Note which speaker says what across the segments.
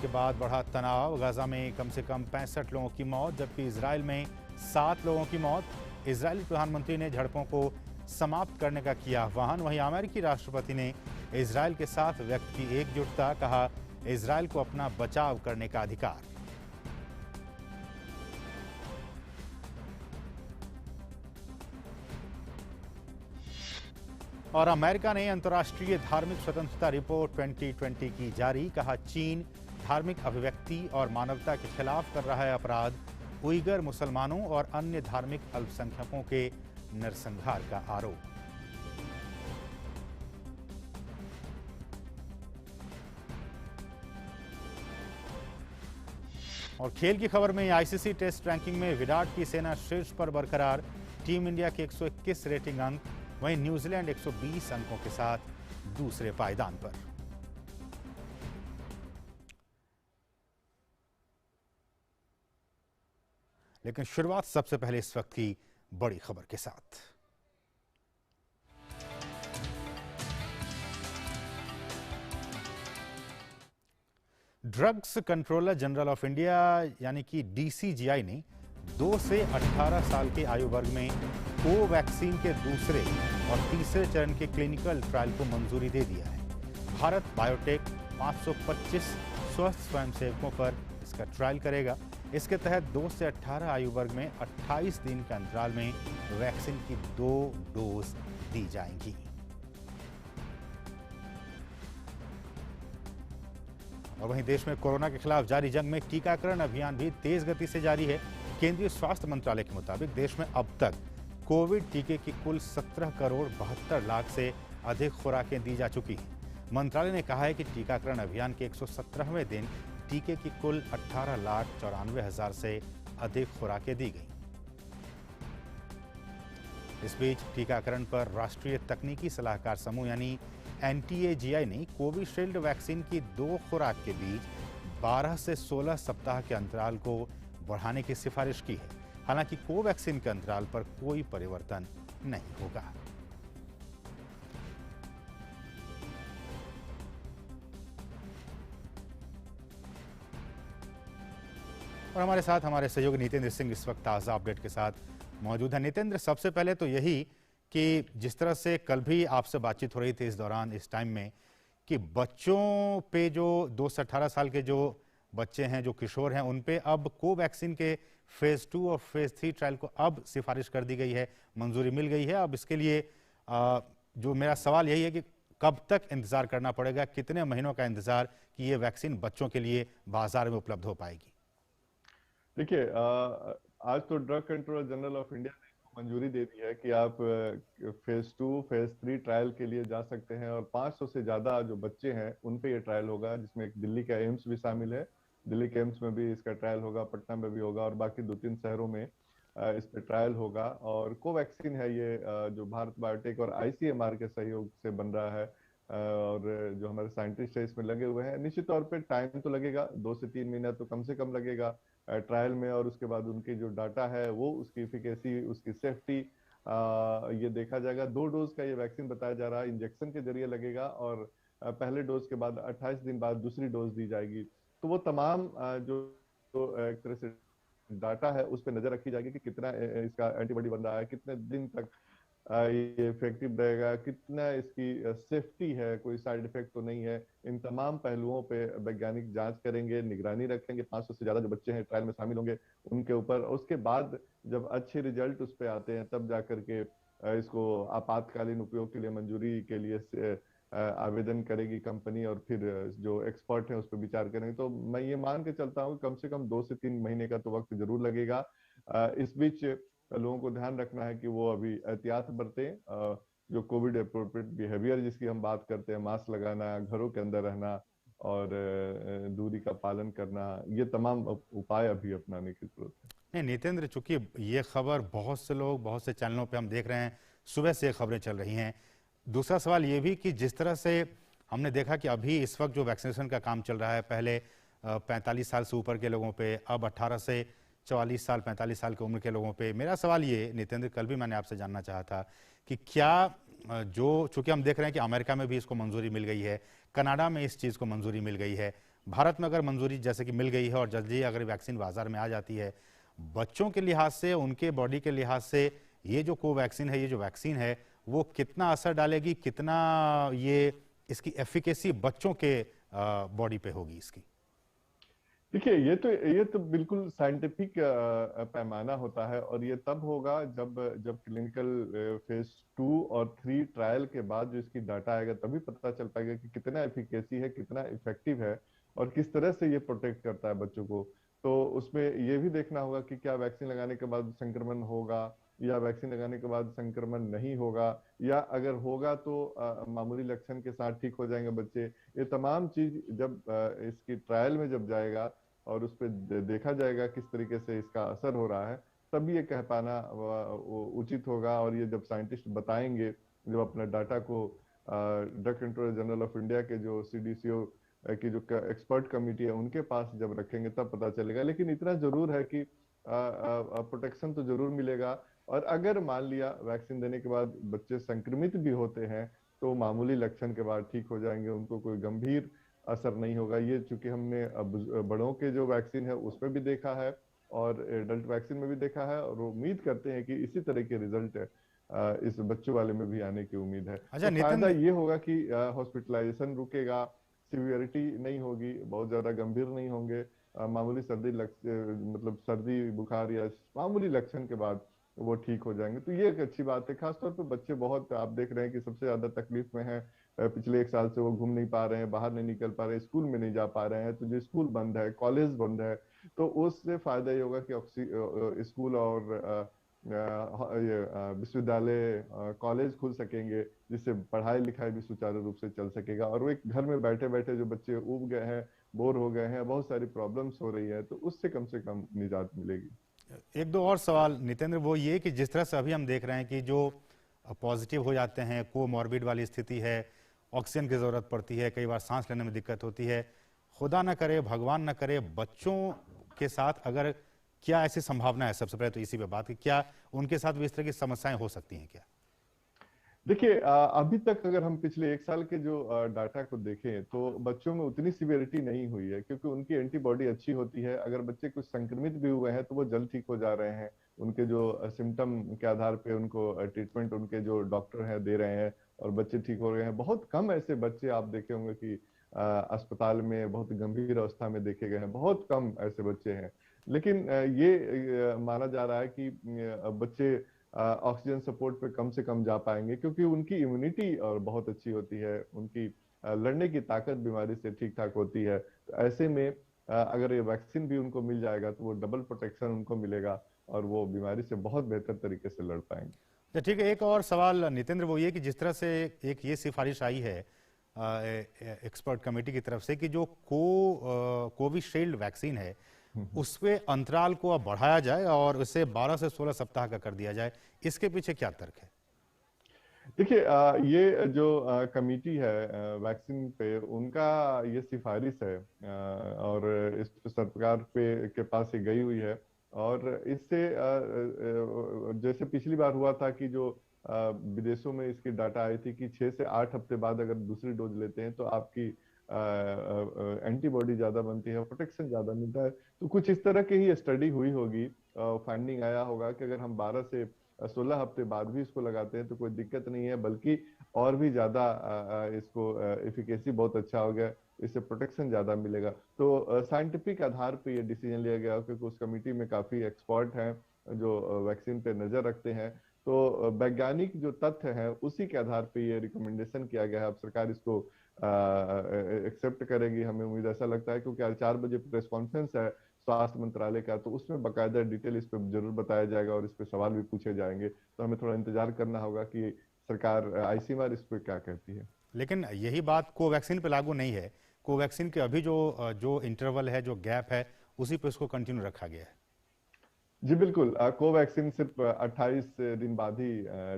Speaker 1: के बाद बढ़ा तनाव। गाजा में कम से कम 65 लोगों की मौत, जबकि इजराइल में 7 लोगों की मौत। इजरायली प्रधानमंत्री ने झड़पों को समाप्त करने का किया आह्वान। वहीं अमेरिकी राष्ट्रपति ने इजराइल के साथ व्यक्त की एकजुटता, कहा इजराइल को अपना बचाव करने का अधिकार। और अमेरिका ने अंतर्राष्ट्रीय धार्मिक स्वतंत्रता रिपोर्ट 2020 की जारी, कहा चीन धार्मिक अभिव्यक्ति और मानवता के खिलाफ कर रहा है अपराध। उइगर मुसलमानों और अन्य धार्मिक अल्पसंख्यकों के नरसंहार का आरोप। और खेल की खबर में आईसीसी टेस्ट रैंकिंग में विराट की सेना शीर्ष पर बरकरार। टीम इंडिया के 121 रेटिंग अंक, वहीं न्यूजीलैंड 120 अंकों के साथ दूसरे पायदान पर। लेकिन शुरुआत सबसे पहले इस वक्त की बड़ी खबर के साथ। Drugs controller general of India यानी कि डीसीजीआई ने 2 से 18 साल के आयु वर्ग में कोवैक्सीन के दूसरे और तीसरे चरण के क्लिनिकल ट्रायल को मंजूरी दे दिया है। भारत बायोटेक 525 स्वस्थ स्वयंसेवकों पर इसका ट्रायल करेगा। इसके तहत 2 से 18 आयु वर्ग में 28 दिन के अंतराल में वैक्सीन की 2 डोज दी जाएंगी। और वहीं देश में कोरोना के खिलाफ जारी जंग में टीकाकरण अभियान भी तेज गति से जारी है। केंद्रीय स्वास्थ्य मंत्रालय के मुताबिक देश में अब तक कोविड टीके की कुल 17 करोड़ 72 लाख से अधिक खुराकें दी जा चुकी हैं। मंत्रालय ने कहा है कि टीकाकरण अभियान के 117वें दिन टीके की कुल 18,94,000 से अधिक खुराकें दी गई। इस बीच टीकाकरण पर राष्ट्रीय तकनीकी सलाहकार समूह यानी एनटीएजीआई ने कोविशील्ड वैक्सीन की 2 खुराक के बीच 12 से 16 सप्ताह के अंतराल को बढ़ाने की सिफारिश की है। हालांकि कोवैक्सीन के अंतराल पर कोई परिवर्तन नहीं होगा। और हमारे साथ हमारे सहयोगी नितेंद्र सिंह इस वक्त ताज़ा अपडेट के साथ मौजूद है। नितेंद्र, सबसे पहले तो यही कि जिस तरह से कल भी आपसे बातचीत हो रही थी इस दौरान, इस टाइम में, कि बच्चों पे जो 2 से 18 साल के जो बच्चे हैं, जो किशोर हैं, उन पे अब कोवैक्सीन के फेज 2 और फेज 3 ट्रायल को अब सिफारिश कर दी गई है, मंजूरी मिल गई है। अब इसके लिए जो मेरा सवाल यही है कि कब तक इंतजार करना पड़ेगा, कितने महीनों का इंतजार कि ये वैक्सीन बच्चों के लिए बाजार में उपलब्ध हो पाएगी?
Speaker 2: देखिए, आज तो drug controller general of India ने इसको मंजूरी दे दी है कि आप फेज 2 फेज 3 ट्रायल के लिए जा सकते हैं। और 500 से ज्यादा जो बच्चे हैं उन पे ये ट्रायल होगा, जिसमें एक दिल्ली का एम्स भी शामिल है। दिल्ली के एम्स में भी इसका ट्रायल होगा, पटना में भी होगा और बाकी 2-3 शहरों में इस पे ट्रायल होगा। और कोवैक्सीन है ये, जो भारत बायोटेक और आईसीएमआर के सहयोग से बन रहा है। और जो हमारे साइंटिस्ट है इसमें लगे हुए हैं। निश्चित तौर पे टाइम तो लगेगा, 2 से 3 महीना तो कम से कम लगेगा ट्रायल में। और उसके बाद उनकी जो डाटा है वो, उसकी एफिकेसी, उसकी सेफ्टी, ये देखा जाएगा। 2 डोज का ये वैक्सीन बताया जा रहा है, इंजेक्शन के जरिए लगेगा और पहले डोज के बाद 28 दिन बाद दूसरी डोज दी जाएगी। तो वो तमाम जो एक तरह से डाटा है उस पर नजर रखी जाएगी कि कितना इसका एंटीबॉडी बन रहा है, कितने दिन तक ये इफेक्टिव रहेगा, कितना इसकी सेफ्टी है, कोई साइड इफेक्ट तो नहीं है। इन तमाम पहलुओं पे वैज्ञानिक जांच करेंगे, निगरानी रखेंगे। 500 से ज्यादा जो बच्चे हैं ट्रायल में शामिल होंगे उनके ऊपर। उसके बाद जब अच्छे रिजल्ट उस पे आते हैं तब जाकर के इसको आपातकालीन उपयोग के लिए मंजूरी के लिए आवेदन करेगी कंपनी और फिर जो एक्सपर्ट हैं उस पर विचार करेंगे। तो मैं ये मान के चलता हूँ कम से कम 2 से 3 महीने का तो वक्त जरूर लगेगा। इस बीच लोगों को ध्यान रखना है कि वो अभी एहतियात बरतें। जो कोविड अप्रोप्रिएट बिहेवियर जिसकी हम बात करते हैं, मास्क लगाना, घरों के अंदर रहना और दूरी का पालन करना, ये तमाम उपाय अभी अपनाने की जरूरत है।
Speaker 1: नहीं नितेंद्र, चूंकि ये खबर बहुत से लोग, बहुत से चैनलों पे हम देख रहे हैं, सुबह से खबरें चल रही हैं। दूसरा सवाल ये भी कि जिस तरह से हमने देखा कि अभी इस वक्त जो वैक्सीनेशन का काम चल रहा है, पहले 45 साल से ऊपर के लोगों पे, अब 18 से 44 साल 45 साल की उम्र के लोगों पे। मेरा सवाल ये नितेंद्र, कल भी मैंने आपसे जानना चाहा था कि क्या जो, चूंकि हम देख रहे हैं कि अमेरिका में भी इसको मंजूरी मिल गई है, कनाडा में इस चीज़ को मंजूरी मिल गई है, भारत में अगर मंजूरी जैसे कि मिल गई है और जल्दी अगर वैक्सीन बाजार में आ जाती है, बच्चों के लिहाज से, उनके बॉडी के लिहाज से ये जो कोवैक्सीन है, ये जो वैक्सीन है, वो कितना असर डालेगी, कितना ये इसकी एफिकेसी बच्चों के बॉडी पे होगी इसकी?
Speaker 2: देखिए, ये तो बिल्कुल साइंटिफिक पैमाना होता है, और ये तब होगा जब जब क्लिनिकल फेज 2 और 3 ट्रायल के बाद जो इसकी डाटा आएगा, तभी पता चल पाएगा कि कितना एफिकेसी है, कितना इफेक्टिव है, और किस तरह से ये प्रोटेक्ट करता है बच्चों को। तो उसमें ये भी देखना होगा कि क्या वैक्सीन लगाने के बाद संक्रमण होगा, या वैक्सीन लगाने के बाद संक्रमण नहीं होगा, या अगर होगा तो मामूली लक्षण के साथ ठीक हो जाएंगे बच्चे। ये तमाम चीज जब इसकी ट्रायल में जब जाएगा और उस पर देखा जाएगा किस तरीके से इसका असर हो रहा है, तभी ये कह पाना उचित होगा। और ये जब साइंटिस्ट बताएंगे, जब अपने डाटा को drug controller general of India के जो सीडीसीओ की जो एक्सपर्ट कमेटी है उनके पास जब रखेंगे, तब पता चलेगा। लेकिन इतना जरूर है कि प्रोटेक्शन तो जरूर मिलेगा। और अगर मान लिया वैक्सीन देने के बाद बच्चे संक्रमित भी होते हैं, तो मामूली लक्षण के बाद ठीक हो जाएंगे, उनको कोई गंभीर असर नहीं होगा। ये चूंकि हमने बड़ों के जो वैक्सीन है उसमें भी देखा है और एडल्ट वैक्सीन में भी देखा है, और उम्मीद करते हैं कि इसी तरह के रिजल्ट इस बच्चों वाले में भी आने की उम्मीद है।
Speaker 1: अच्छा
Speaker 2: तो फायदा
Speaker 1: नितिन,
Speaker 2: ये होगा कि हॉस्पिटलाइजेशन रुकेगा, सिवियरिटी नहीं होगी, बहुत ज्यादा गंभीर नहीं होंगे। मामूली मतलब सर्दी बुखार या मामूली लक्षण के बाद वो ठीक हो जाएंगे। तो ये एक अच्छी बात है। खासतौर पर बच्चे बहुत, आप देख रहे हैं कि सबसे ज्यादा तकलीफ में है। पिछले 1 साल से वो घूम नहीं पा रहे हैं, बाहर नहीं निकल पा रहे हैं, स्कूल में नहीं जा पा रहे हैं। तो जो स्कूल बंद है, कॉलेज बंद है, तो उससे फायदा ये होगा कि स्कूल और ये विश्वविद्यालय, कॉलेज खुल सकेंगे, जिससे पढ़ाई लिखाई भी सुचारू रूप से चल सकेगा। और वो एक घर में बैठे बैठे जो बच्चे ऊब गए हैं, बोर हो गए हैं, बहुत सारी प्रॉब्लम्स हो रही है, तो उससे कम निजात मिलेगी।
Speaker 1: एक दो और सवाल नितेंद्र, वो ये कि जिस तरह से अभी हम देख रहे हैं कि जो पॉजिटिव हो जाते हैं, कोमॉर्बिड वाली स्थिति है, ऑक्सीजन की ज़रूरत पड़ती है, कई बार सांस लेने में दिक्कत होती है, खुदा न करे, भगवान न करे, बच्चों के साथ अगर क्या ऐसी संभावना है, सबसे पहले तो इसी पे बात कि क्या उनके साथ भी इस तरह की समस्याएं हो सकती हैं क्या?
Speaker 2: देखिए, अभी तक अगर हम पिछले 1 साल के जो डाटा को देखें, तो बच्चों में उतनी सिवियरिटी नहीं हुई है, क्योंकि उनकी एंटीबॉडी अच्छी होती है। अगर बच्चे कुछ संक्रमित भी हुए हैं तो वो जल्द ठीक हो जा रहे हैं। उनके जो सिम्टम के आधार पे उनको ट्रीटमेंट उनके जो डॉक्टर हैं दे रहे हैं, और बच्चे ठीक हो रहे हैं। बहुत कम ऐसे बच्चे आप देखे होंगे कि अस्पताल में बहुत गंभीर अवस्था में देखे गए हैं, बहुत कम ऐसे बच्चे हैं। लेकिन ये माना जा रहा है कि बच्चे ऑक्सीजन सपोर्ट पे कम से कम जा पाएंगे, क्योंकि उनकी इम्यूनिटी और बहुत अच्छी होती है, उनकी लड़ने की ताकत बीमारी से ठीक ठाक होती है। तो ऐसे में अगर ये वैक्सीन भी उनको मिल जाएगा, तो वो डबल प्रोटेक्शन उनको मिलेगा, और वो बीमारी से बहुत बेहतर तरीके से लड़ पाएंगे।
Speaker 1: तो ठीक है, एक और सवाल नितेंद्र, वो ये कि जिस तरह से एक ये सिफारिश आई है एक्सपर्ट कमेटी की तरफ से कि जो कोविशील्ड वैक्सीन है उस पे अंतराल को अब बढ़ाया जाए और उसे 12 से 16 सप्ताह का कर दिया जाए, इसके पीछे क्या तर्क है?
Speaker 2: देखिए, ये जो कमेटी है वैक्सीन पे, उनका ये सिफारिश है, और इस पे सरकार के पास ये गई हुई है। और इससे जैसे पिछली बार हुआ था कि जो विदेशों में इसकी डाटा आई थी कि 6 से 8 हफ्ते बाद अगर दूसरी डोज लेते हैं तो आपकी एंटीबॉडी ज्यादा बनती है, प्रोटेक्शन ज्यादा मिलता है। तो कुछ इस तरह की ही स्टडी हुई होगी, फाइंडिंग आया होगा कि अगर हम 12 से 16 हफ्ते बाद भी इसको लगाते हैं तो कोई दिक्कत नहीं है, बल्कि और भी ज्यादा इसको एफिकेसी बहुत अच्छा हो गया, इससे प्रोटेक्शन ज्यादा मिलेगा। तो साइंटिफिक आधार पे ये डिसीजन लिया गया, क्योंकि उस कमेटी में काफी एक्सपर्ट हैं जो वैक्सीन पे नजर रखते हैं। तो वैज्ञानिक जो तथ्य हैं उसी के आधार पे ये रिकमेंडेशन किया गया है। अब सरकार इसको एक्सेप्ट करेगी, हमें उम्मीद ऐसा लगता है, क्योंकि आज 4 बजे प्रेस कॉन्फ्रेंस है स्वास्थ्य मंत्रालय का, तो उसमें बकायदा डिटेल इस पर जरूर बताया जाएगा और इस पे सवाल भी पूछे जाएंगे। तो हमें थोड़ा इंतजार करना होगा कि सरकार आईसीएमआर इस पे क्या कहती है।
Speaker 1: लेकिन यही बात कोवैक्सीन पे लागू नहीं है। कोवैक्सीन के अभी जो इंटरवल है, जो गैप है, उसी पे उसको कंटिन्यू रखा गया है।
Speaker 2: जी बिल्कुल, कोवैक्सीन सिर्फ 28 दिन बाद ही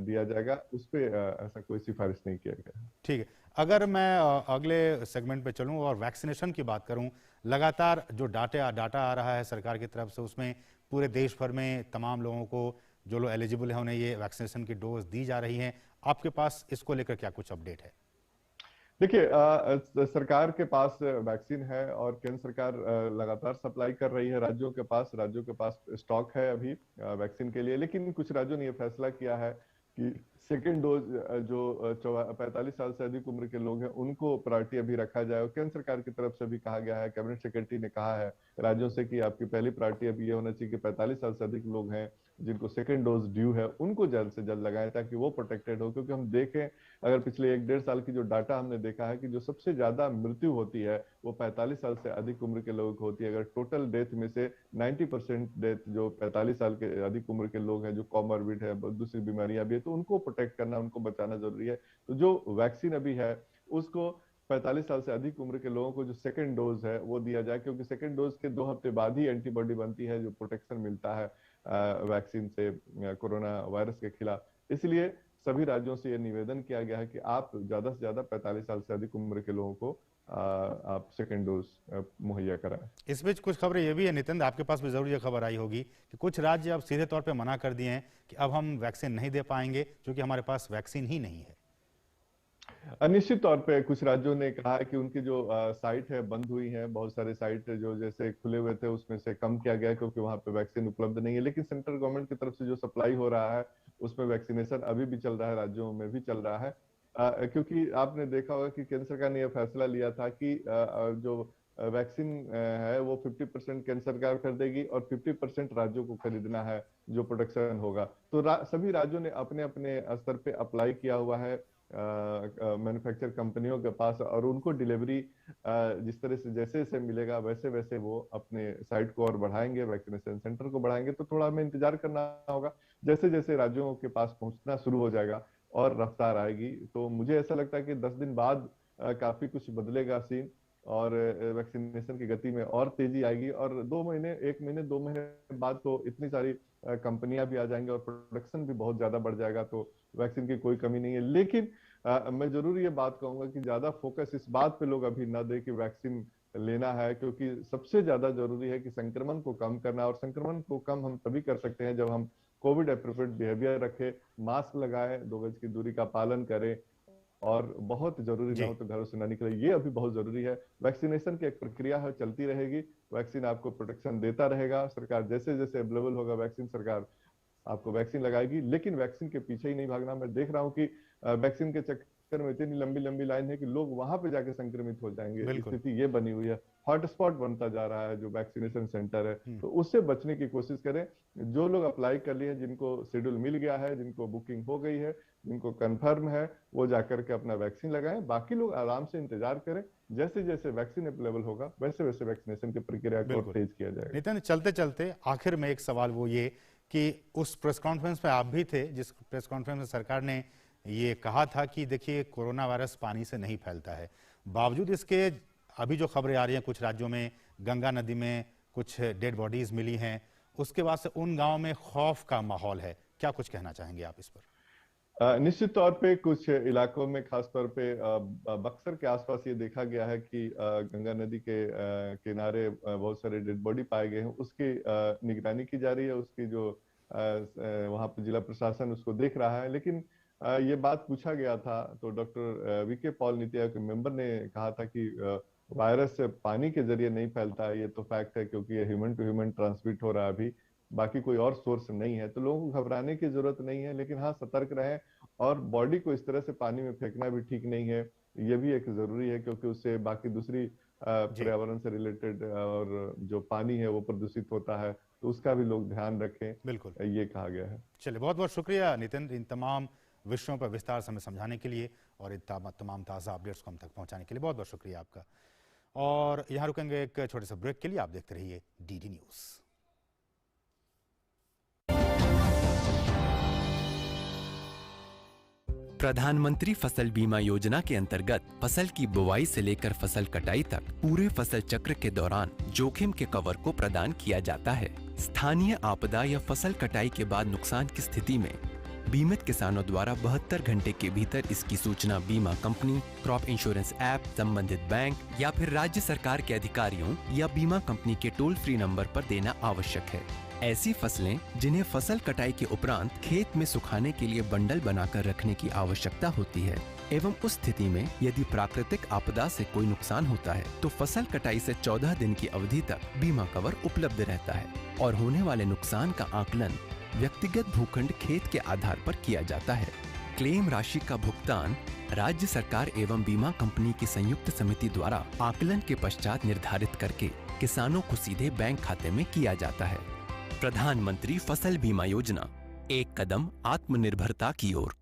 Speaker 2: दिया जाएगा, उस पे ऐसा कोई सिफारिश नहीं किया गया।
Speaker 1: ठीक है, अगर मैं अगले सेगमेंट पे चलूं और वैक्सीनेशन की बात करूं, लगातार जो डाटा आ रहा है सरकार की तरफ से, उसमें पूरे देश भर में तमाम लोगों को, जो लोग एलिजिबल हैं, उन्हें ये वैक्सीनेशन की डोज दी जा रही हैं। आपके पास इसको लेकर क्या कुछ अपडेट है?
Speaker 2: देखिए, सरकार के पास वैक्सीन है और केंद्र सरकार लगातार सप्लाई कर रही है राज्यों के पास स्टॉक है अभी वैक्सीन के लिए। लेकिन कुछ राज्यों ने यह फैसला किया है कि सेकेंड डोज जो 45 साल से अधिक उम्र के लोग हैं उनको प्रायोरिटी अभी रखा जाए। और केंद्र सरकार की तरफ से भी कहा गया है, कैबिनेट सेक्रेटरी ने कहा है राज्यों से कि आपकी पहली प्रायोरिटी अभी ये होना चाहिए कि 45 साल से अधिक लोग हैं जिनको सेकेंड डोज ड्यू है उनको जल्द से जल्द लगाएं ताकि वो प्रोटेक्टेड हो। क्योंकि हम देखें, अगर पिछले 1-1.5 साल की जो डाटा हमने देखा है कि जो सबसे ज्यादा मृत्यु होती है वो 45 साल से अधिक उम्र के लोगों को होती है। अगर टोटल डेथ में से 90% डेथ जो 45 साल के अधिक उम्र के लोग हैं, जो कॉमॉर्बिड है, दूसरी बीमारियां भी है, तो उनको प्रोटेक्ट करना, उनको बचाना जरूरी है। तो जो वैक्सीन अभी है उसको 45 साल से अधिक उम्र के लोगों को जो सेकंड डोज है वो दिया जाए, क्योंकि सेकंड डोज के 2 हफ्ते बाद ही एंटीबॉडी बनती है, जो प्रोटेक्शन मिलता है वैक्सीन से कोरोना वायरस के खिलाफ। इसलिए सभी राज्यों से यह निवेदन किया गया है कि आप ज्यादा से ज्यादा 45 साल से अधिक उम्र के लोगों को आप सेकेंड डोज मुहैया कराएं।
Speaker 1: इस बीच कुछ खबरें ये भी है नितिन, आपके पास भी जरूर ये खबर आई होगी कि कुछ राज्य अब सीधे तौर पे मना कर दिए हैं कि अब हम वैक्सीन नहीं दे पाएंगे क्योंकि हमारे पास वैक्सीन ही नहीं है।
Speaker 2: निश्चित तौर पे कुछ राज्यों ने कहा है कि उनकी जो साइट है बंद हुई है। बहुत सारे साइट जो जैसे खुले हुए थे उसमें से कम किया गया क्योंकि वहां पे वैक्सीन उपलब्ध नहीं है। लेकिन सेंट्रल गवर्नमेंट की तरफ से जो सप्लाई हो रहा है उसमें वैक्सीनेशन अभी भी चल रहा है, राज्यों में भी चल रहा है। क्योंकि आपने देखा होगा कि केंद्र सरकार ने यह फैसला लिया था कि जो वैक्सीन है वो 50% केंद्र सरकार खरीदेगी और 50% राज्यों को खरीदना है जो प्रोडक्शन होगा। तो सभी राज्यों ने अपने अपने स्तर पे अप्लाई किया हुआ है मैन्युफैक्चर कंपनियों के पास, और उनको डिलीवरी जिस तरह से जैसे जैसे मिलेगा वैसे वैसे वो अपने साइट को और बढ़ाएंगे, वैक्सीनेशन सेंटर को बढ़ाएंगे। तो थोड़ा हमें इंतजार करना होगा, जैसे जैसे राज्यों के पास पहुंचना शुरू हो जाएगा और रफ्तार आएगी तो मुझे ऐसा लगता है कि 10 दिन बाद काफी कुछ बदलेगा सीन और वैक्सीनेशन की गति में और तेजी आएगी। और 2 महीने, 1 महीने 2 महीने बाद तो इतनी सारी कंपनियां भी आ जाएंगी और प्रोडक्शन भी बहुत ज्यादा बढ़ जाएगा, तो वैक्सीन की कोई कमी नहीं है। लेकिन मैं जरूर ये बात कहूंगा कि ज्यादा फोकस इस बात पे लोग अभी ना दे कि वैक्सीन लेना है, क्योंकि सबसे ज्यादा जरूरी है कि संक्रमण को कम करना। और संक्रमण को कम हम तभी कर सकते हैं जब हम कोविड एप्रोप्रिएट बिहेवियर रखें, मास्क लगाएं, 2 गज की दूरी का पालन करें और बहुत जरूरी ना हो तो घरों से ना निकले। ये अभी बहुत जरूरी है। वैक्सीनेशन की एक प्रक्रिया है, चलती रहेगी, वैक्सीन आपको प्रोटेक्शन देता रहेगा। सरकार जैसे जैसे अवेलेबल होगा वैक्सीन, सरकार आपको वैक्सीन लगाएगी। लेकिन वैक्सीन के पीछे ही नहीं भागना। मैं देख रहा हूं कि वैक्सीन के चक्कर में इतनी लंबी लंबी लाइन है कि लोग वहां पे जाके संक्रमित हो जाएंगे। स्थिति ये बनी हुई है, हॉटस्पॉट बनता जा रहा है जो वैक्सीनेशन सेंटर है। तो उससे बचने की कोशिश करें। जो लोग अप्लाई कर लिए, जिनको शेड्यूल मिल गया है, जिनको बुकिंग हो गई है, जिनको कंफर्म है, वो जाकर के अपना वैक्सीन लगाएं। बाकी लोग आराम से इंतजार करें, जैसे जैसे वैक्सीन अवेलेबल होगा वैसे वैसे वैक्सीनेशन की प्रक्रिया को तेज किया जाएगा।
Speaker 1: नितिन, चलते चलते आखिर में एक सवाल वो ये कि उस प्रेस कॉन्फ्रेंस में आप भी थे जिस प्रेस कॉन्फ्रेंस में सरकार ने ये कहा था कि देखिए कोरोना वायरस पानी से नहीं फैलता है, बावजूद इसके अभी जो खबरें आ रही हैं कुछ राज्यों में गंगा नदी में कुछ डेड बॉडीज मिली हैं, उसके बाद से उन गांवों में खौफ का माहौल है। क्या कुछ कहना चाहेंगे आप इस पर?
Speaker 2: निश्चित तौर पे कुछ इलाकों में, खासतौर पे बक्सर के आसपास ये देखा गया है कि गंगा नदी के किनारे बहुत सारे डेड बॉडी पाए गए हैं। उसकी निगरानी की जा रही है, उसकी जो वहां पे जिला प्रशासन उसको देख रहा है। लेकिन ये बात पूछा गया था तो doctor VK Paul, NITI Aayog के मेंबर, ने कहा था कि वायरस पानी के जरिए नहीं फैलता है, ये तो फैक्ट है क्योंकि ये ह्यूमन टू ह्यूमन ट्रांसमिट हो रहा है, अभी बाकी कोई और सोर्स नहीं है। तो लोगों को घबराने की जरूरत नहीं है, लेकिन हाँ सतर्क रहें। और बॉडी को इस तरह से पानी में फेंकना भी ठीक नहीं है, ये भी एक जरूरी है, क्योंकि उससे बाकी दूसरी पर्यावरण से रिलेटेड और जो पानी है वो प्रदूषित होता है, तो उसका भी लोग ध्यान रखें।
Speaker 1: बिल्कुल,
Speaker 2: ये कहा गया है।
Speaker 1: चलिए, बहुत बहुत शुक्रिया नितिन, इन तमाम विषयों पर विस्तार से हमें समझाने के लिए और इन तमाम ताज़ा अपडेट्स को हम तक पहुंचाने के लिए बहुत बहुत शुक्रिया आपका। और यहाँ रुकेंगे एक छोटे से ब्रेक के लिए। आप देखते रहिए डीडी न्यूज़।
Speaker 3: प्रधानमंत्री फसल बीमा योजना के अंतर्गत फसल की बुवाई से लेकर फसल कटाई तक पूरे फसल चक्र के दौरान जोखिम के कवर को प्रदान किया जाता है। स्थानीय आपदा या फसल कटाई के बाद नुकसान की स्थिति में बीमित किसानों द्वारा 72 घंटे के भीतर इसकी सूचना बीमा कंपनी, क्रॉप इंश्योरेंस ऐप, संबंधित बैंक या फिर राज्य सरकार के अधिकारियों या बीमा कंपनी के टोल फ्री नंबर पर देना आवश्यक है। ऐसी फसलें जिन्हें फसल कटाई के उपरांत खेत में सुखाने के लिए बंडल बनाकर रखने की आवश्यकता होती है, एवं उस स्थिति में यदि प्राकृतिक आपदा से कोई नुकसान होता है तो फसल कटाई से 14 दिन की अवधि तक बीमा कवर उपलब्ध रहता है और होने वाले नुकसान का आकलन व्यक्तिगत भूखंड खेत के आधार पर किया जाता है। क्लेम राशि का भुगतान राज्य सरकार एवं बीमा कंपनी की संयुक्त समिति द्वारा आकलन के पश्चात निर्धारित करके किसानों को सीधे बैंक खाते में किया जाता है। प्रधानमंत्री फसल बीमा योजना, एक कदम आत्मनिर्भरता की ओर।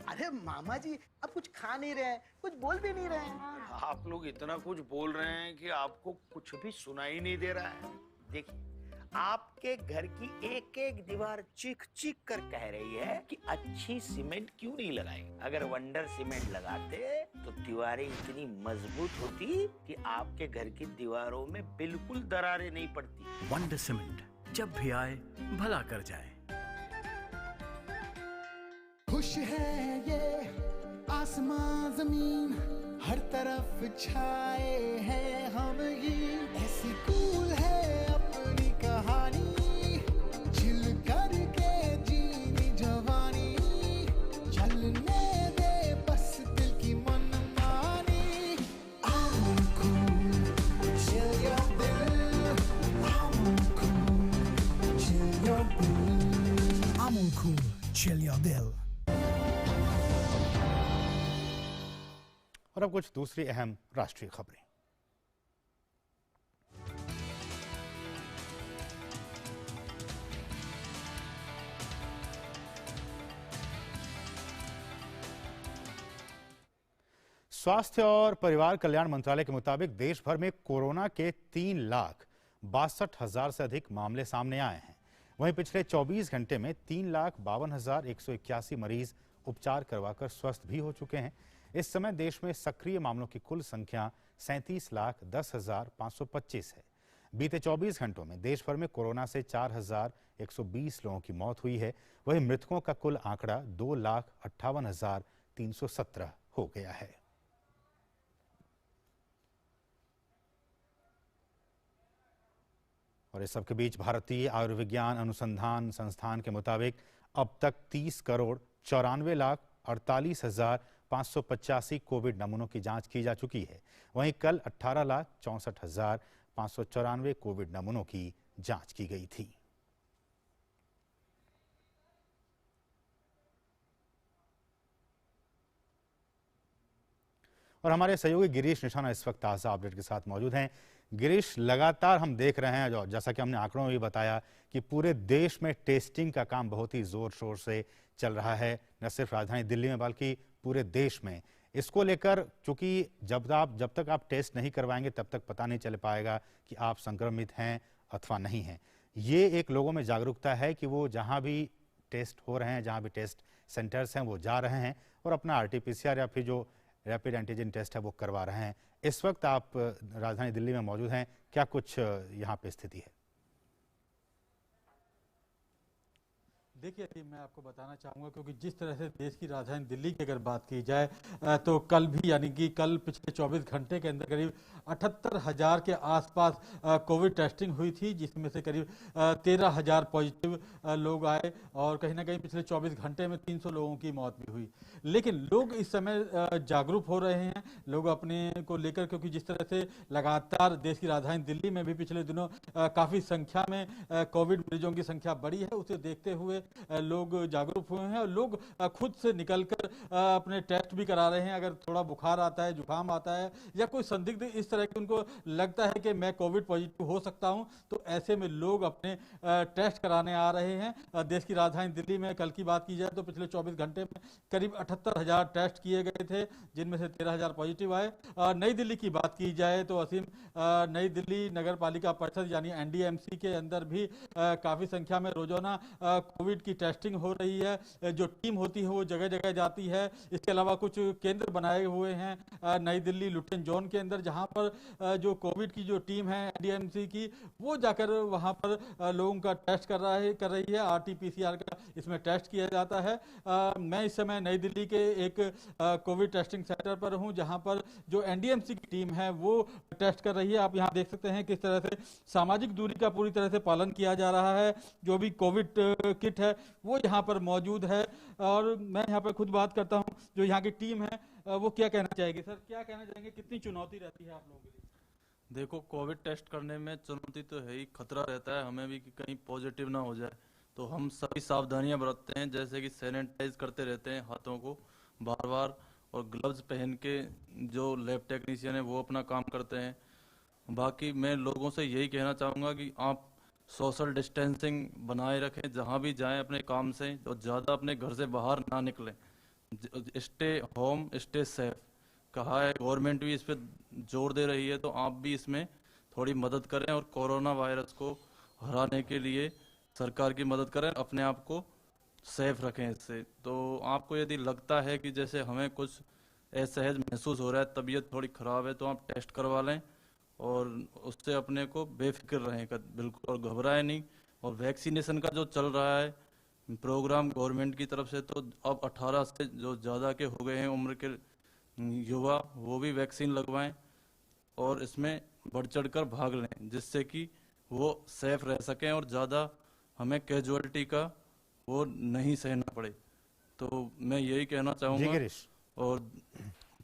Speaker 4: अरे मामा जी, अब कुछ खा नहीं रहे हैं, कुछ बोल भी नहीं रहे हैं।
Speaker 5: आप लोग इतना कुछ बोल रहे हैं कि आपको कुछ भी सुनाई नहीं दे रहा है। देखिए, आपके घर की एक एक दीवार चीख चीख कर कह रही है कि अच्छी सीमेंट क्यों नहीं लगाई। अगर वंडर सीमेंट लगाते तो दीवारें इतनी मजबूत होती कि आपके घर की दीवारों में बिल्कुल दरारें नहीं पड़ती।
Speaker 6: वंडर सीमेंट, जब भी आए भला कर जाए।
Speaker 7: खुश है ये आसमां जमीन, हर तरफ छाए हैं हम ही। ऐसी कूल है अपनी कहानी, चिल करके जीनी जवानी। चलने दे बस दिल की मनमानी। I'm cool, chill your dill. I'm cool, chill your dill. I'm cool, chill your dill.
Speaker 1: और अब कुछ दूसरी अहम राष्ट्रीय खबरें। स्वास्थ्य और परिवार कल्याण मंत्रालय के मुताबिक देश भर में कोरोना के 3,62,000 से अधिक मामले सामने आए हैं। वहीं पिछले 24 घंटे में 3,52,181 मरीज उपचार करवाकर स्वस्थ भी हो चुके हैं। इस समय देश में सक्रिय मामलों की कुल संख्या 37,10,525 है। बीते 24 घंटों में देश भर में कोरोना से 4,120 लोगों की मौत हुई है। वहीं मृतकों का कुल आंकड़ा 2,58,317 हो गया है। और इस सबके बीच भारतीय आयुर्विज्ञान अनुसंधान संस्थान के मुताबिक अब तक 30,94,48,585 कोविड नमूनों की जांच की जा चुकी है। वहीं कल 18,64,594 कोविड नमूनों की जांच की गई थी। और हमारे सहयोगी गिरीश निशाना इस वक्त ताज़ा अपडेट के साथ मौजूद हैं। गिरीश, लगातार हम देख रहे हैं, जो जैसा कि हमने आंकड़ों में भी बताया कि पूरे देश में टेस्टिंग का काम बहुत ही जोर शोर से चल रहा है, न सिर्फ राजधानी दिल्ली में बल्कि पूरे देश में। इसको लेकर चूंकि जब तक आप टेस्ट नहीं करवाएंगे तब तक पता नहीं चल पाएगा कि आप संक्रमित हैं अथवा नहीं हैं। ये एक लोगों में जागरूकता है कि वो जहां भी टेस्ट हो रहे हैं, जहां भी टेस्ट सेंटर्स हैं, वो जा रहे हैं और अपना RT-PCR या फिर जो रैपिड एंटीजन टेस्ट है वो करवा रहे हैं। इस वक्त आप राजधानी दिल्ली में मौजूद हैं, क्या कुछ यहाँ पे स्थिति है?
Speaker 8: देखिए, मैं आपको बताना चाहूँगा, क्योंकि जिस तरह से देश की राजधानी दिल्ली की अगर बात की जाए तो कल भी, यानी कि कल पिछले 24 घंटे के अंदर करीब 78,000 के आसपास कोविड टेस्टिंग हुई थी, जिसमें से करीब 13,000 पॉजिटिव लोग आए और कहीं ना कहीं पिछले 24 घंटे में 300 लोगों की मौत भी हुई। लेकिन लोग इस समय जागरूक हो रहे हैं, लोग अपने को लेकर, क्योंकि जिस तरह से लगातार देश की राजधानी दिल्ली में भी पिछले दिनों काफ़ी संख्या में कोविड मरीजों की संख्या बढ़ी है, उसे देखते हुए लोग जागरूक हुए हैं और लोग खुद से निकलकर अपने टेस्ट भी करा रहे हैं। अगर थोड़ा बुखार आता है, जुकाम आता है या कोई संदिग्ध इस तरह की उनको लगता है कि मैं कोविड पॉजिटिव हो सकता हूं, तो ऐसे में लोग अपने टेस्ट कराने आ रहे हैं। देश की राजधानी दिल्ली में कल की बात की जाए तो पिछले 24 घंटे में करीब 78,000 टेस्ट किए गए थे, जिनमें से 13,000 पॉजिटिव आए। नई दिल्ली की बात की जाए तो असीम नई दिल्ली नगर पालिका परिषद यानी NDMC के अंदर भी काफ़ी संख्या में रोजाना कोविड की टेस्टिंग हो रही है। जो टीम होती है वो जगह जगह जाती है। इसके अलावा कुछ केंद्र बनाए हुए हैं नई दिल्ली लुटियन जोन के अंदर, जहां पर जो कोविड की जो टीम है NDMC की, वो जाकर वहां पर लोगों का टेस्ट कर रही है। RT-PCR का इसमें टेस्ट किया जाता है। मैं इस समय नई दिल्ली के एक कोविड टेस्टिंग सेंटर पर हूं, जहां पर जो NDMC की टीम है वो टेस्ट कर रही है। आप यहां देख सकते हैं किस तरह से सामाजिक दूरी का पूरी तरह से पालन किया जा रहा है। जो भी कोविड किट है है वो यहाँ पर मौजूद है और मैं यहाँ पर खुद बात करता हूँ। जो यहाँ की टीम है वो क्या कहना चाहेगी? सर क्या कहना चाहेंगे, कितनी चुनौती रहती है आप लोगों के लिए?
Speaker 9: देखो, कोविड टेस्ट करने में चुनौती तो है ही, खतरा रहता है हमें भी कि कहीं पॉजिटिव ना हो जाए, तो हम सभी सावधानियां बरतते हैं, जैसे कि सैनिटाइज करते रहते हैं हाथों को बार बार, और ग्लव्स पहन के जो लैब टेक्नीशियन है वो अपना काम करते हैं। बाकी मैं लोगों से यही कहना चाहूँगा कि आप सोशल डिस्टेंसिंग बनाए रखें, जहाँ भी जाएं अपने काम से, और ज़्यादा अपने घर से बाहर ना निकलें। स्टे होम स्टे सेफ कहा है, गवर्नमेंट भी इस पर जोर दे रही है, तो आप भी इसमें थोड़ी मदद करें और कोरोना वायरस को हराने के लिए सरकार की मदद करें, अपने आप को सेफ रखें इससे। तो आपको यदि लगता है कि जैसे हमें कुछ असहज महसूस हो रहा है, तबीयत थोड़ी ख़राब है, तो आप टेस्ट करवा लें और उससे अपने को बेफिक्र रहें बिल्कुल, और घबराएं नहीं। और वैक्सीनेशन का जो चल रहा है प्रोग्राम गवर्नमेंट की तरफ से, तो अब 18 से जो ज़्यादा के हो गए हैं उम्र के युवा, वो भी वैक्सीन लगवाएं और इसमें बढ़ चढ़ कर भाग लें, जिससे कि वो सेफ रह सकें और ज़्यादा हमें कैजुअलिटी का वो नहीं सहना पड़े। तो मैं यही कहना चाहूँगा। और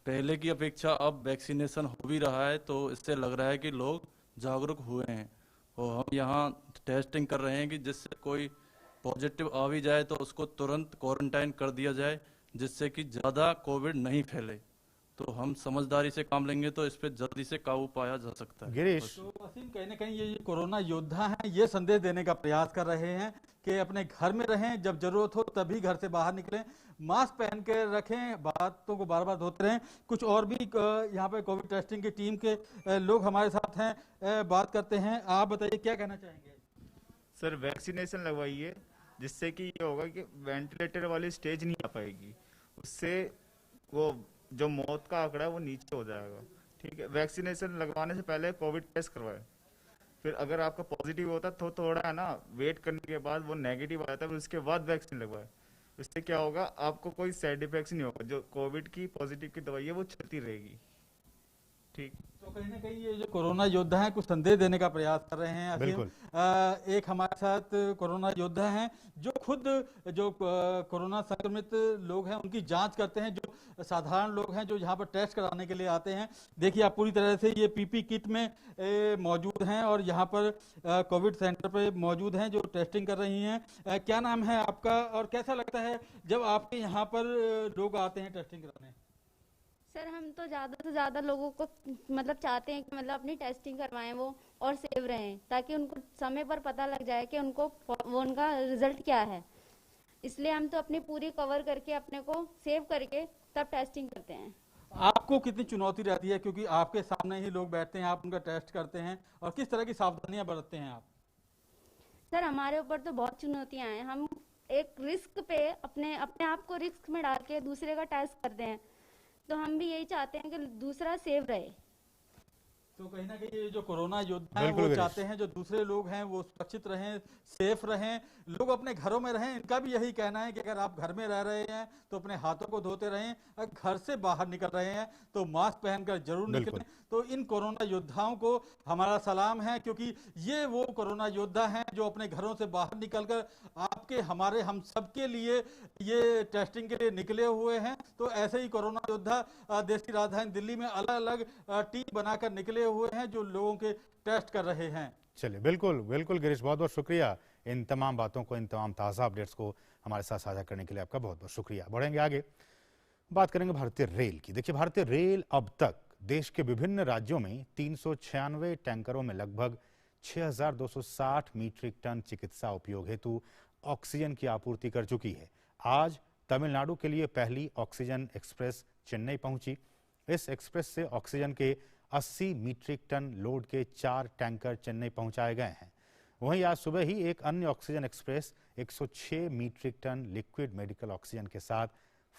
Speaker 9: पहले की अपेक्षा अब वैक्सीनेशन हो भी रहा है, तो इससे लग रहा है कि लोग जागरूक हुए हैं, और हम यहाँ टेस्टिंग कर रहे हैं कि जिससे कोई पॉजिटिव आ भी जाए तो उसको तुरंत क्वारंटाइन कर दिया जाए, जिससे कि ज़्यादा कोविड नहीं फैले। तो हम समझदारी से काम लेंगे तो इस पे जल्दी से काबू पाया जा सकता है।
Speaker 1: गिरीश,
Speaker 8: तो वसीम, कहीं ना कहीं ये कोरोना योद्धा हैं, ये संदेश देने का प्रयास कर रहे हैं कि अपने घर में रहें, जब जरूरत हो तभी घर से बाहर निकलें, मास्क पहन के रखें, बातों को बार बार धोते रहें। कुछ और भी यहाँ पे कोविड टेस्टिंग की टीम के लोग हमारे साथ हैं, बात करते हैं। आप बताइए क्या कहना चाहेंगे?
Speaker 10: सर, वैक्सीनेशन लगवाइए, जिससे कि ये होगा कि वेंटिलेटर वाली स्टेज नहीं आ पाएगी, उससे वो जो मौत का आंकड़ा है वो नीचे हो जाएगा। ठीक है, वैक्सीनेशन लगवाने से पहले कोविड टेस्ट करवाए, फिर अगर आपका पॉजिटिव होता तो थोड़ा है ना वेट करने के बाद वो नेगेटिव आ जाता है, फिर उसके बाद वैक्सीन लगवाए। इससे क्या होगा, आपको कोई साइड इफेक्ट्स नहीं होगा, जो कोविड की पॉजिटिव की दवाई है वो चलती रहेगी। ठीक,
Speaker 8: तो कहीं ना कहीं ये जो कोरोना योद्धा हैं कुछ संदेश देने का प्रयास कर रहे हैं।
Speaker 1: बिल्कुल।
Speaker 8: एक हमारे साथ कोरोना योद्धा हैं जो खुद जो कोरोना संक्रमित लोग हैं उनकी जांच करते हैं, जो साधारण लोग हैं जो यहाँ पर टेस्ट कराने के लिए आते हैं। देखिए आप पूरी तरह से ये पीपी किट में मौजूद हैं और यहाँ पर कोविड सेंटर पे मौजूद हैं जो टेस्टिंग कर रही हैं। क्या नाम है आपका और कैसा लगता है जब आपके यहाँ पर लोग आते हैं टेस्टिंग कराने?
Speaker 11: सर, हम तो ज़्यादा से ज़्यादा लोगों को मतलब चाहते हैं कि मतलब अपनी टेस्टिंग करवाएं वो और सेव रहें, ताकि उनको समय पर पता लग जाए कि उनको वो उनका रिजल्ट क्या है। इसलिए हम तो अपनी पूरी कवर करके अपने को सेव करके तब टेस्टिंग करते हैं।
Speaker 8: आपको कितनी चुनौती रहती है, क्योंकि आपके सामने ही लोग बैठते हैं, आप उनका टेस्ट करते हैं, और किस तरह की सावधानियां बरतते हैं आप?
Speaker 11: सर, हमारे ऊपर तो बहुत चुनौतियाँ हैं। हम एक रिस्क पे अपने आप को रिस्क में डाल के दूसरे का टेस्ट करते हैं, तो हम भी यही चाहते हैं कि दूसरा सेव रहे।
Speaker 8: तो कहीं ना कहीं ये जो कोरोना योद्धा हैं वो चाहते हैं जो दूसरे लोग हैं वो सुरक्षित रहें, सेफ रहें, लोग अपने घरों में रहें। इनका भी यही कहना है कि अगर आप घर में रह रहे हैं तो अपने हाथों को धोते रहें, अगर घर से बाहर निकल रहे हैं तो मास्क पहनकर जरूर निकलें। तो इन कोरोना योद्धाओं को हमारा सलाम है, क्योंकि ये वो कोरोना योद्धा हैं जो अपने घरों से बाहर निकलकर आपके हमारे हम सबके लिए ये टेस्टिंग के लिए निकले हुए हैं। तो ऐसे ही कोरोना योद्धा देश की राजधानी दिल्ली में अलग अलग टीम बनाकर निकले हुए हैं जो लोगों के टेस्ट कर रहे हैं।
Speaker 1: चलिए, बिल्कुल बिल्कुल गिरीश, बहुत बहुत शुक्रिया इन तमाम बातों को, इन तमाम ताज़ा अपडेट्स को हमारे साथ साझा करने के लिए आपका बहुत बहुत शुक्रिया। बढ़ेंगे आगे, बात करेंगे भारतीय रेल की। देखिए, भारतीय रेल अब तक देश के विभिन्न राज्यों में 396 टैंकरों में लगभग 6260 मीट्रिक टन चिकित्सा उपयोग हेतु ऑक्सीजन की आपूर्ति कर चुकी है। आज तमिलनाडु के लिए पहली ऑक्सीजन एक्सप्रेस चेन्नई पहुंची। इस एक्सप्रेस से ऑक्सीजन के 80 मीट्रिक टन लोड के 4 टैंकर चेन्नई पहुंचाए गए हैं। वहीं आज सुबह ही एक अन्य oxygen express 106 metric ton liquid medical oxygen के साथ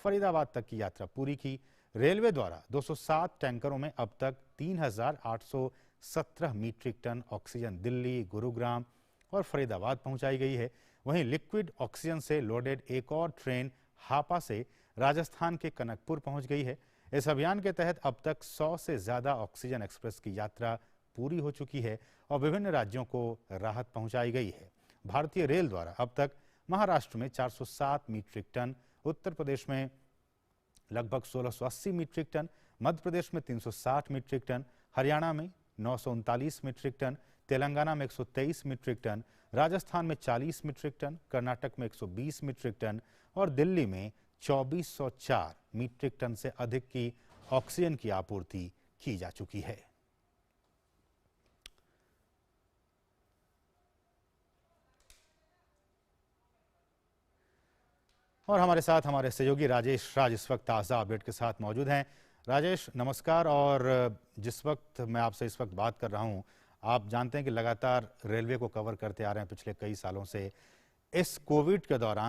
Speaker 1: फरीदाबाद तक की यात्रा पूरी की। रेलवे द्वारा 207 टैंकरों में अब तक 3817 metric ton oxygen Delhi, Gurugram और फरीदाबाद पहुंचाई गई है। वहीं लिक्विड ऑक्सीजन से लोडेड एक और ट्रेन हापा से राजस्थान के कनकपुर पहुंच गई है। इस अभियान के तहत अब तक 100 से ज्यादा ऑक्सीजन एक्सप्रेस की यात्रा पूरी हो चुकी है और विभिन्न राज्यों को राहत पहुंचाई गई है। भारतीय रेल द्वारा अब तक महाराष्ट्र में 407 मीट्रिक टन, उत्तर प्रदेश में लगभग 1680 मीट्रिक टन, मध्य प्रदेश में 360 मीट्रिक टन, हरियाणा में 939 मीट्रिक टन, तेलंगाना में 123 मीट्रिक टन, राजस्थान में 40 मीट्रिक टन, कर्नाटक में 120 मीट्रिक टन और दिल्ली में 2404 मीट्रिक टन से अधिक की ऑक्सीजन की आपूर्ति की जा चुकी है। और हमारे साथ हमारे सहयोगी राजेश राज इस वक्त ताज़ा अपडेट के साथ मौजूद हैं। राजेश नमस्कार। और जिस वक्त मैं आपसे इस वक्त बात कर रहा हूं, आप जानते हैं कि लगातार रेलवे को कवर करते आ रहे हैं पिछले कई सालों से। इस कोविड के दौरान